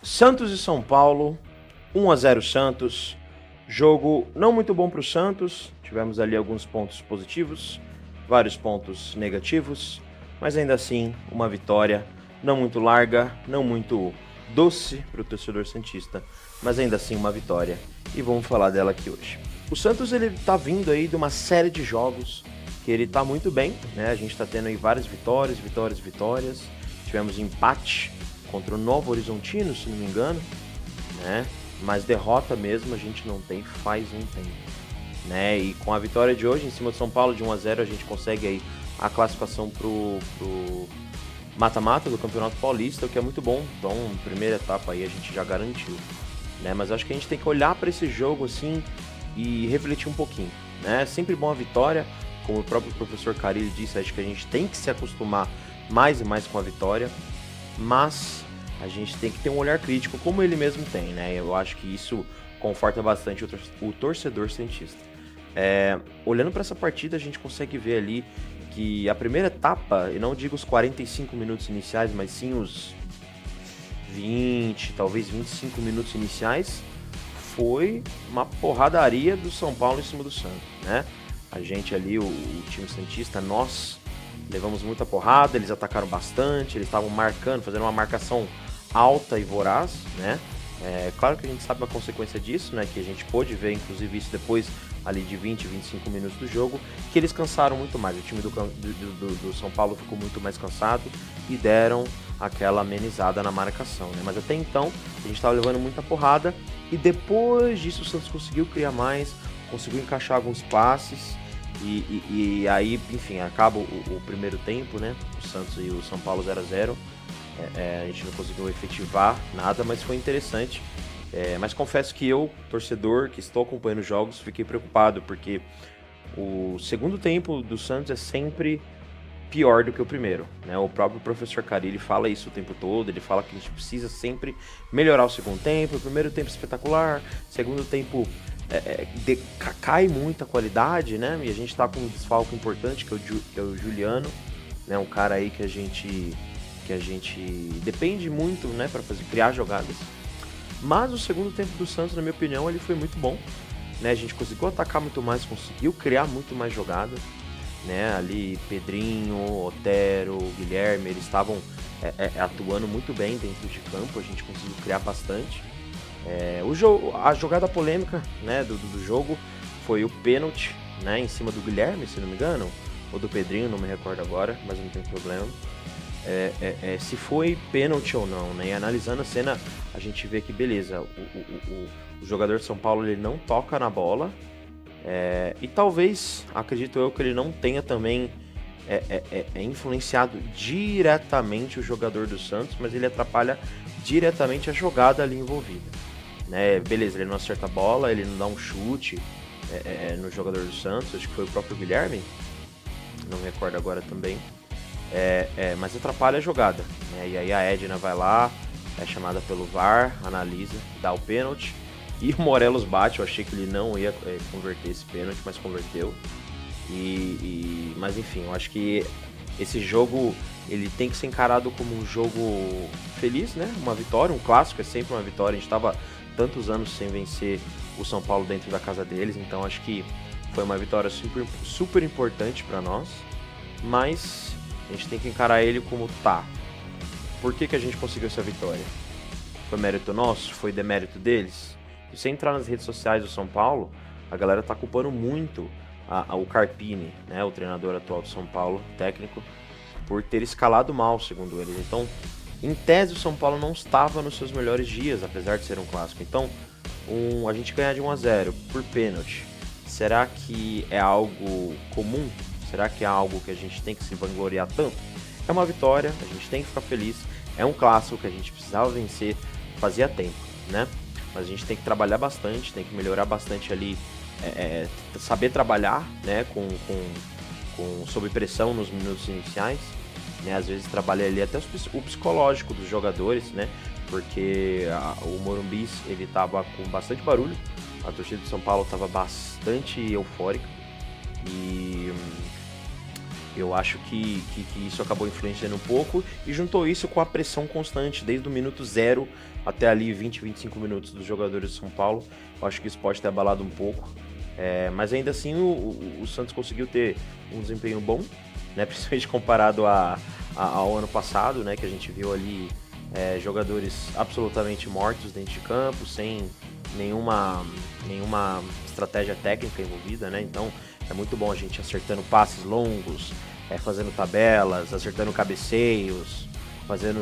Santos e São Paulo, 1-0 Santos. Jogo não muito bom para o Santos, tivemos ali alguns pontos positivos, vários pontos negativos, mas ainda assim uma vitória não muito larga, não muito doce para o torcedor santista, mas ainda assim uma vitória e vamos falar dela aqui hoje. O Santos ele tá vindo aí de uma série de jogos que ele tá muito bem, né? A gente tá tendo aí várias vitórias. Tivemos empate contra o Novo Horizontino, se não me engano, né? Mas derrota mesmo a gente não tem faz um tempo, né? E com a vitória de hoje em cima do São Paulo de 1-0, a gente consegue aí a classificação pro mata-mata do Campeonato Paulista, o que é muito bom. Então, primeira etapa aí a gente já garantiu, né? Mas acho que a gente tem que olhar para esse jogo assim e refletir um pouquinho, né? É sempre bom a vitória, como o próprio professor Carille disse, acho que a gente tem que se acostumar mais e mais com a vitória, mas a gente tem que ter um olhar crítico, como ele mesmo tem, né? Eu acho que isso conforta bastante o torcedor santista. Olhando para essa partida, a gente consegue ver ali que a primeira etapa, eu não digo os 45 minutos iniciais, mas sim os 20, talvez 25 minutos iniciais, foi uma porradaria do São Paulo em cima do Santos, né? A gente ali, o time santista, nós levamos muita porrada, eles atacaram bastante, eles estavam marcando, fazendo uma marcação alta e voraz, né? Claro que a gente sabe a consequência disso, né? Que a gente pôde ver, inclusive, isso depois ali de 20, 25 minutos do jogo, que eles cansaram muito mais. O time do São Paulo ficou muito mais cansado e deram aquela amenizada na marcação, né? Mas até então, a gente estava levando muita porrada e depois disso o Santos conseguiu criar mais, conseguiu encaixar alguns passes e aí, enfim, acaba o primeiro tempo, né? O Santos e o São Paulo 0-0. A gente não conseguiu efetivar nada, mas foi interessante. Mas confesso que eu, torcedor, que estou acompanhando os jogos, fiquei preocupado, porque o segundo tempo do Santos é sempre pior do que o primeiro, né? O próprio professor Carille fala isso o tempo todo, ele fala que a gente precisa sempre melhorar o segundo tempo, o primeiro tempo espetacular, segundo tempo cai muita qualidade, né? E a gente tá com um desfalque importante, que é o Juliano, né? Um cara aí que a gente depende muito, né, para criar jogadas. Mas o segundo tempo do Santos, na minha opinião, ele foi muito bom, né? A gente conseguiu atacar muito mais, conseguiu criar muito mais jogadas, né? Ali Pedrinho, Otero, Guilherme, eles estavam atuando muito bem dentro de campo, a gente conseguiu criar bastante. A jogada polêmica, né, do jogo foi o pênalti, né, em cima do Guilherme, se não me engano, ou do Pedrinho, não me recordo agora, mas não tem problema. Se foi pênalti ou não, né? E analisando a cena, a gente vê que beleza, o jogador de São Paulo ele não toca na bola, e talvez, acredito eu, que ele não tenha também influenciado diretamente o jogador do Santos, mas ele atrapalha diretamente a jogada ali envolvida, né? Beleza, ele não acerta a bola, ele não dá um chute no jogador do Santos, acho que foi o próprio Guilherme, não me recordo agora também. Mas atrapalha a jogada, né? E aí a Edna vai lá, é chamada pelo VAR, analisa, dá o pênalti e o Morelos bate. Eu achei que ele não ia converter esse pênalti, mas converteu. Mas enfim, eu acho que esse jogo ele tem que ser encarado como um jogo feliz, né? Uma vitória, um clássico é sempre uma vitória. A gente estava tantos anos sem vencer o São Paulo dentro da casa deles, então acho que foi uma vitória super, super importante para nós. Mas a gente tem que encarar ele como tá. Por que a gente conseguiu essa vitória? Foi mérito nosso? Foi demérito deles? Se você entrar nas redes sociais do São Paulo, a galera tá culpando muito o Carpini, né, o treinador atual do São Paulo, técnico, por ter escalado mal, segundo eles. Então, em tese, o São Paulo não estava nos seus melhores dias, apesar de ser um clássico. Então, a gente ganhar de 1-0 por pênalti, será que é algo comum? Será que é algo que a gente tem que se vangloriar tanto? É uma vitória, a gente tem que ficar feliz, é um clássico que a gente precisava vencer, fazia tempo, né? Mas a gente tem que trabalhar bastante, tem que melhorar bastante ali, saber trabalhar, né, sob pressão nos minutos iniciais, né? Às vezes trabalha ali até o psicológico dos jogadores, né? Porque o Morumbi, ele tava com bastante barulho, a torcida de São Paulo tava bastante eufórica, Eu acho que isso acabou influenciando um pouco e juntou isso com a pressão constante, desde o minuto zero até ali 20, 25 minutos dos jogadores de São Paulo. Eu acho que isso pode ter abalado um pouco. Mas ainda assim o Santos conseguiu ter um desempenho bom, né? Principalmente comparado ao ano passado, né? Que a gente viu ali jogadores absolutamente mortos dentro de campo, sem nenhuma estratégia técnica envolvida, né? Então é muito bom a gente acertando passes longos, fazendo tabelas, acertando cabeceios, fazendo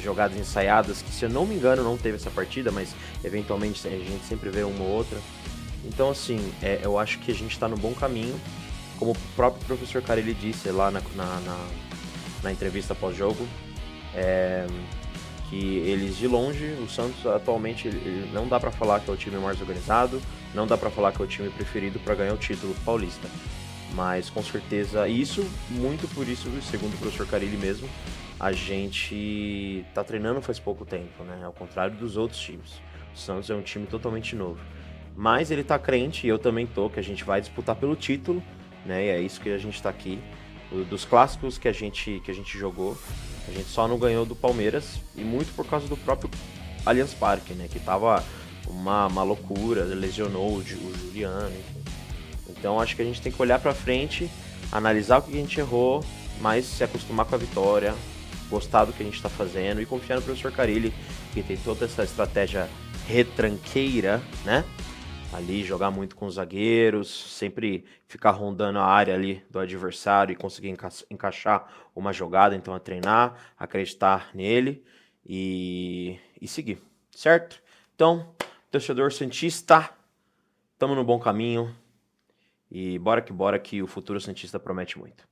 jogadas ensaiadas, que se eu não me engano não teve essa partida, mas eventualmente a gente sempre vê uma ou outra. Então assim, eu acho que a gente está no bom caminho, como o próprio professor Carelli disse lá na entrevista pós-jogo, que eles de longe, o Santos atualmente ele não dá para falar que é o time mais organizado, não dá para falar que é o time preferido para ganhar o título paulista, mas com certeza isso, muito por isso, segundo o professor Carille mesmo, a gente tá treinando faz pouco tempo, né? Ao contrário dos outros times. O Santos é um time totalmente novo. Mas ele tá crente, e eu também tô, que a gente vai disputar pelo título, né? E é isso que a gente tá aqui. Dos clássicos que a gente jogou, a gente só não ganhou do Palmeiras, e muito por causa do próprio Allianz Parque, né? Que tava uma loucura, lesionou o Juliano, enfim. Então acho que a gente tem que olhar pra frente, analisar o que a gente errou, mas se acostumar com a vitória, gostar do que a gente tá fazendo e confiar no professor Carille, que tem toda essa estratégia retranqueira, né? Ali jogar muito com os zagueiros, sempre ficar rondando a área ali do adversário e conseguir encaixar uma jogada, então a treinar, acreditar nele e seguir, certo? Então, torcedor santista, estamos no bom caminho e bora que o futuro santista promete muito.